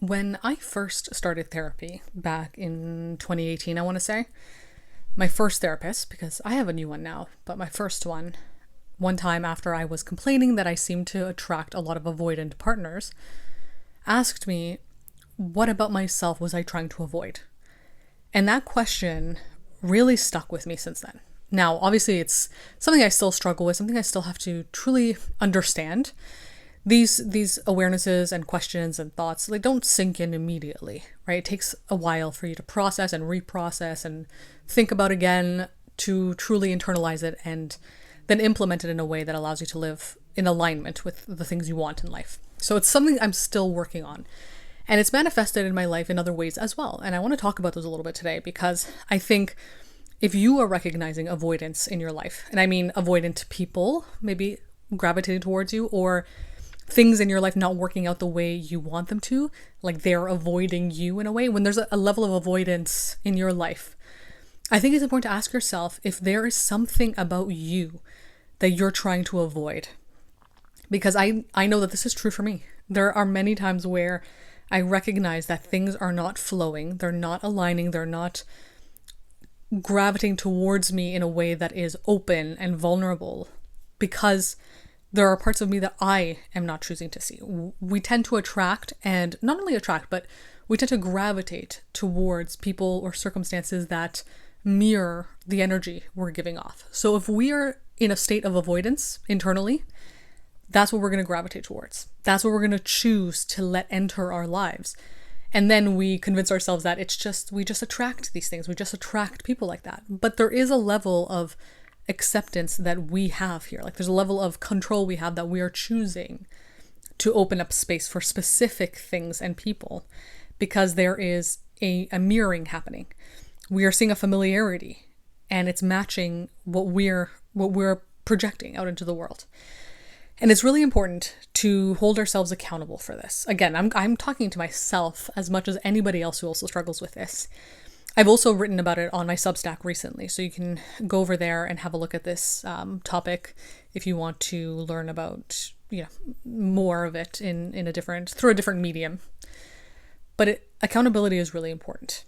When I first started therapy back in 2018, I want to say, my first therapist, because I have a new one now, but my first one time after I was complaining that I seemed to attract a lot of avoidant partners, asked me, what about myself was I trying to avoid? And that question really stuck with me since then. Now, obviously, it's something I still struggle with, something I still have to truly understand. These awarenesses and questions and thoughts, they don't sink in immediately, right? It takes a while for you to process and reprocess and think about again to truly internalize it and then implement it in a way that allows you to live in alignment with the things you want in life. So it's something I'm still working on. And it's manifested in my life in other ways as well. And I want to talk about those a little bit today because I think if you are recognizing avoidance in your life, and I mean avoidant people maybe gravitating towards you, or things in your life not working out the way you want them to, like they're avoiding you in a way, when there's a level of avoidance in your life, I think it's important to ask yourself if there is something about you that you're trying to avoid. Because I know that this is true for me. There are many times where I recognize that things are not flowing, they're not aligning, they're not gravitating towards me in a way that is open and vulnerable, because there are parts of me that I am not choosing to see. We tend to attract, and not only attract, but we tend to gravitate towards people or circumstances that mirror the energy we're giving off. So if we are in a state of avoidance internally, that's what we're going to gravitate towards. That's what we're going to choose to let enter our lives. And then we convince ourselves that we just attract these things. We just attract people like that. But there is a level of acceptance that we have here. Like there's a level of control we have that we are choosing to open up space for specific things and people because there is a mirroring happening. We are seeing a familiarity and it's matching what we're projecting out into the world. And it's really important to hold ourselves accountable for this. Again, I'm talking to myself as much as anybody else who also struggles with this. I've also written about it on my Substack recently, so you can go over there and have a look at this topic if you want to learn about more of it through a different medium. But accountability is really important.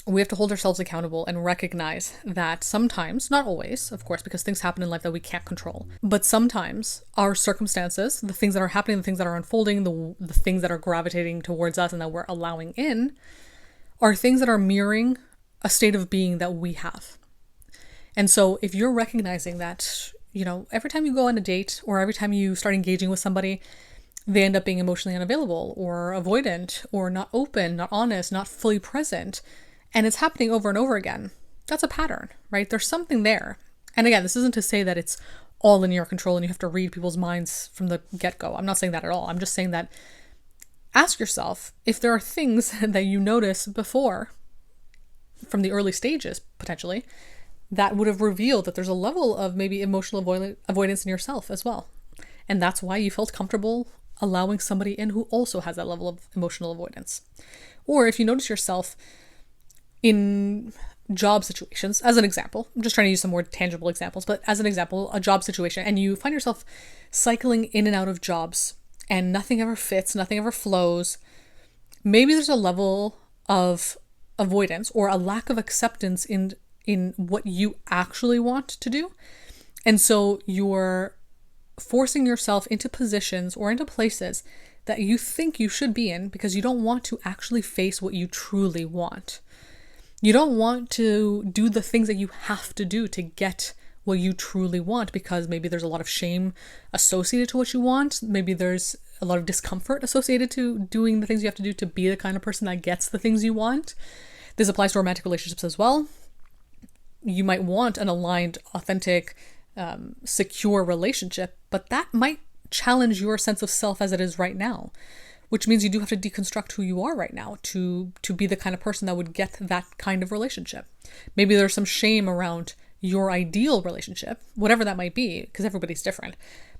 We have to hold ourselves accountable and recognize that sometimes, not always, of course, because things happen in life that we can't control, but sometimes our circumstances, the things that are happening, the things that are unfolding, the things that are gravitating towards us and that we're allowing in, are things that are mirroring a state of being that we have. And so if you're recognizing that, every time you go on a date or every time you start engaging with somebody, they end up being emotionally unavailable or avoidant or not open, not honest, not fully present, and it's happening over and over again, that's a pattern, right? There's something there. And again, this isn't to say that it's all in your control and you have to read people's minds from the get-go. I'm not saying that at all. I'm just saying that ask yourself if there are things that you notice before, from the early stages, potentially, that would have revealed that there's a level of maybe emotional avoidance in yourself as well. And that's why you felt comfortable allowing somebody in who also has that level of emotional avoidance. Or if you notice yourself in job situations, as an example, I'm just trying to use some more tangible examples, but as an example, a job situation, and you find yourself cycling in and out of jobs and nothing ever fits, nothing ever flows, maybe there's a level of avoidance or a lack of acceptance in what you actually want to do. And so you're forcing yourself into positions or into places that you think you should be in because you don't want to actually face what you truly want. You don't want to do the things that you have to do to get what you truly want because maybe there's a lot of shame associated to what you want. Maybe there's a lot of discomfort associated to doing the things you have to do to be the kind of person that gets the things you want. This applies to romantic relationships as well. You might want an aligned, authentic, secure relationship, but that might challenge your sense of self as it is right now, which means you do have to deconstruct who you are right now to be the kind of person that would get that kind of relationship. Maybe there's some shame around your ideal relationship, whatever that might be, because everybody's different.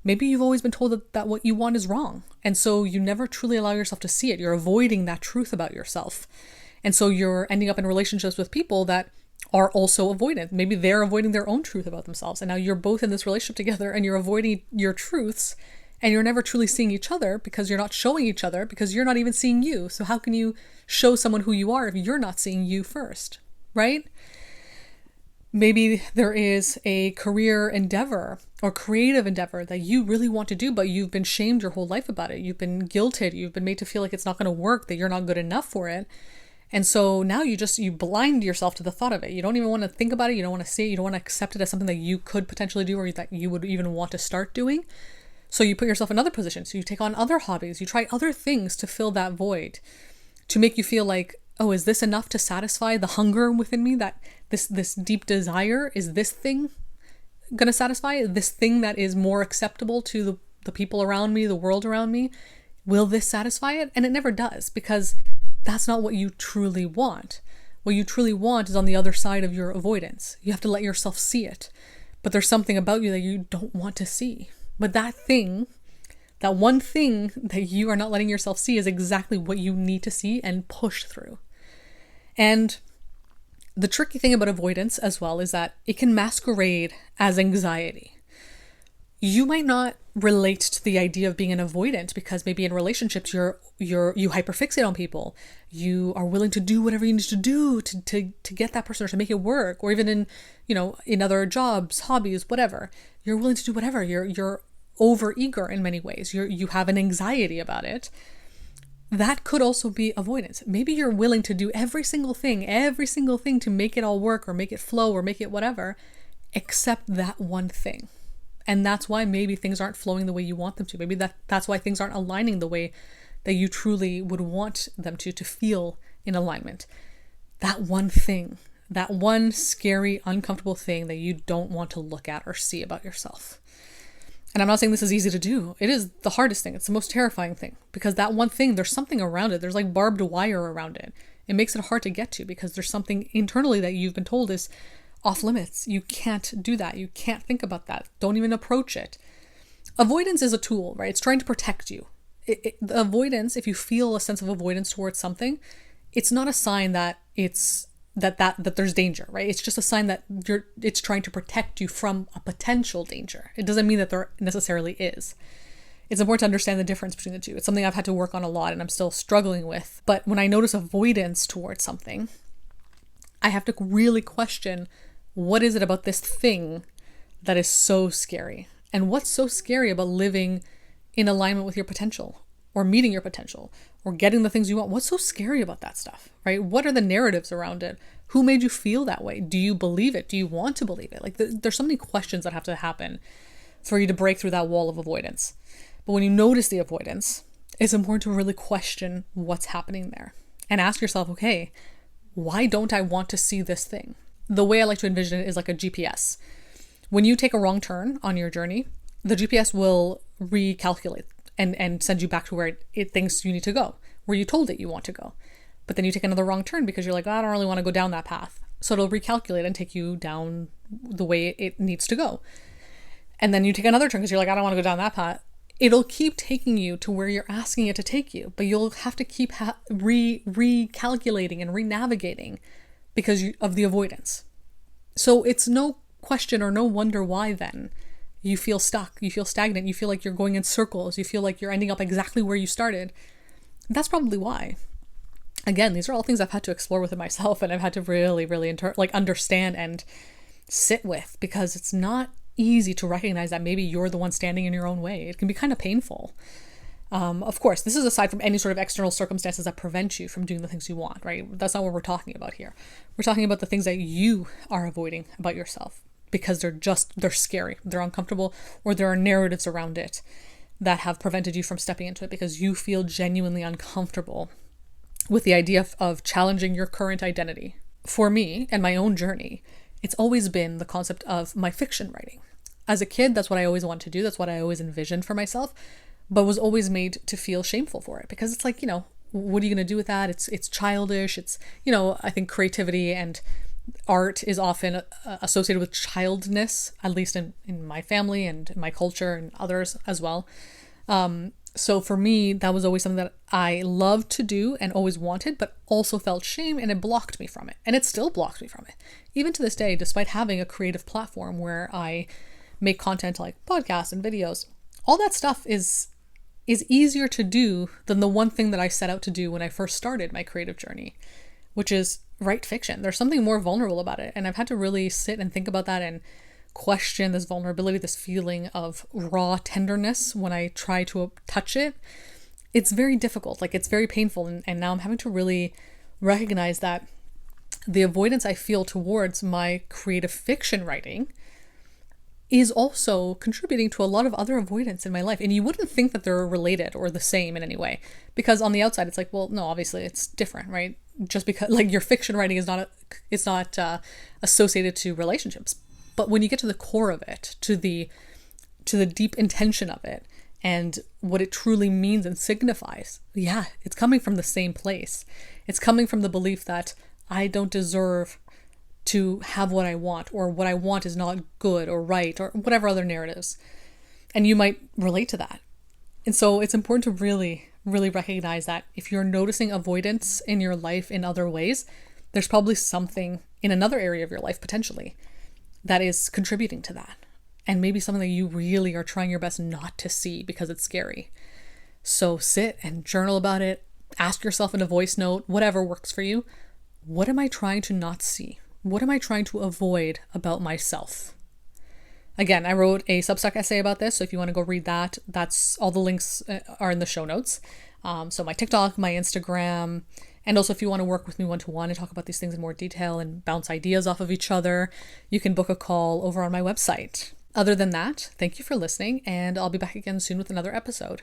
Maybe you've always been told that what you want is wrong, and so you never truly allow yourself to see it. You're avoiding that truth about yourself. And so you're ending up in relationships with people that are also avoidant. Maybe they're avoiding their own truth about themselves, and now you're both in this relationship together and you're avoiding your truths, And you're never truly seeing each other because you're not showing each other, because you're not even seeing you. So how can you show someone who you are if you're not seeing you first, right? Maybe there is a career endeavor or creative endeavor that you really want to do, but you've been shamed your whole life about it. You've been guilted. You've been made to feel like it's not going to work, that you're not good enough for it. And so now you blind yourself to the thought of it. You don't even want to think about it. You don't want to see it. You don't want to accept it as something that you could potentially do or that you would even want to start doing. So you put yourself in other positions. So you take on other hobbies. You try other things to fill that void, to make you feel like, oh, is this enough to satisfy the hunger within me, that this deep desire? Is this thing going to satisfy this thing that is more acceptable to the people around me, the world around me? Will this satisfy it? And it never does, because that's not what you truly want. What you truly want is on the other side of your avoidance. You have to let yourself see it. But there's something about you that you don't want to see. But that one thing that you are not letting yourself see is exactly what you need to see and push through. And the tricky thing about avoidance as well is that it can masquerade as anxiety. You might not relate to the idea of being an avoidant because maybe in relationships you hyperfixate on people. You are willing to do whatever you need to do to get that person or to make it work, or even in other jobs, hobbies, whatever. You're willing to do whatever. You're over eager in many ways. You have an anxiety about it. That could also be avoidance. Maybe you're willing to do every single thing to make it all work or make it flow or make it whatever, except that one thing. And that's why maybe things aren't flowing the way you want them to. Maybe that's why things aren't aligning the way that you truly would want them to feel in alignment. That one thing, that one scary, uncomfortable thing that you don't want to look at or see about yourself. And I'm not saying this is easy to do. It is the hardest thing. It's the most terrifying thing, because that one thing, there's something around it. There's like barbed wire around it. It makes it hard to get to because there's something internally that you've been told is off limits. You can't do that. You can't think about that. Don't even approach it. Avoidance is a tool, right? It's trying to protect you. The avoidance, if you feel a sense of avoidance towards something, it's not a sign that that there's danger, right? It's just a sign that it's trying to protect you from a potential danger. It doesn't mean that there necessarily is. It's important to understand the difference between the two. It's something I've had to work on a lot and I'm still struggling with. But when I notice avoidance towards something, I have to really question, what is it about this thing that is so scary? And what's so scary about living in alignment with your potential, or meeting your potential, or getting the things you want? What's so scary about that stuff, right? What are the narratives around it? Who made you feel that way? Do you believe it? Do you want to believe it? Like there's so many questions that have to happen for you to break through that wall of avoidance. But when you notice the avoidance, it's important to really question what's happening there and ask yourself, okay, why don't I want to see this thing? The way I like to envision it is like a GPS. When you take a wrong turn on your journey, the GPS will recalculate and send you back to where it thinks you need to go, where you told it you want to go. But then you take another wrong turn because you're like, I don't really want to go down that path. So it'll recalculate and take you down the way it needs to go. And then you take another turn because you're like, I don't want to go down that path. It'll keep taking you to where you're asking it to take you, but you'll have to keep recalculating and re-navigating because of the avoidance. So it's no question or no wonder why then you feel stuck, you feel stagnant, you feel like you're going in circles, you feel like you're ending up exactly where you started. That's probably why. Again, these are all things I've had to explore within myself, and I've had to really, really understand and sit with, because it's not easy to recognize that maybe you're the one standing in your own way. It can be kind of painful. Of course, this is aside from any sort of external circumstances that prevent you from doing the things you want, right? That's not what we're talking about here. We're talking about the things that you are avoiding about yourself because they're scary, they're uncomfortable, or there are narratives around it that have prevented you from stepping into it because you feel genuinely uncomfortable with the idea of challenging your current identity. For me and my own journey, it's always been the concept of my fiction writing. As a kid, that's what I always wanted to do. That's what I always envisioned for myself, but was always made to feel shameful for it because it's like, what are you going to do with that? It's childish. It's, I think creativity and art is often associated with childness, at least in my family and in my culture and others as well. So for me, that was always something that I loved to do and always wanted, but also felt shame, and it blocked me from it. And it still blocked me from it. Even to this day, despite having a creative platform where I make content like podcasts and videos, all that stuff is easier to do than the one thing that I set out to do when I first started my creative journey, which is write fiction. There's something more vulnerable about it. And I've had to really sit and think about that and question this vulnerability, this feeling of raw tenderness when I try to touch it. It's very difficult. Like, it's very painful. And now I'm having to really recognize that the avoidance I feel towards my creative fiction writing is also contributing to a lot of other avoidance in my life. And you wouldn't think that they're related or the same in any way, because on the outside it's like, well, no, obviously it's different, right? Just because, like, your fiction writing is not associated to relationships, but when you get to the core of it, to the deep intention of it, and what it truly means and signifies, yeah, it's coming from the same place. It's coming from the belief that I don't deserve to have what I want, or what I want is not good or right, or whatever other narratives. And you might relate to that. And so it's important to really, really recognize that if you're noticing avoidance in your life in other ways, there's probably something in another area of your life potentially that is contributing to that. And maybe something that you really are trying your best not to see because it's scary. So sit and journal about it. Ask yourself in a voice note, whatever works for you. What am I trying to not see? What am I trying to avoid about myself? Again, I wrote a Substack essay about this, so if you want to go read that, that's all the links are in the show notes. So my TikTok, my Instagram, and also if you want to work with me one-to-one and talk about these things in more detail and bounce ideas off of each other, you can book a call over on my website. Other than that, thank you for listening, and I'll be back again soon with another episode.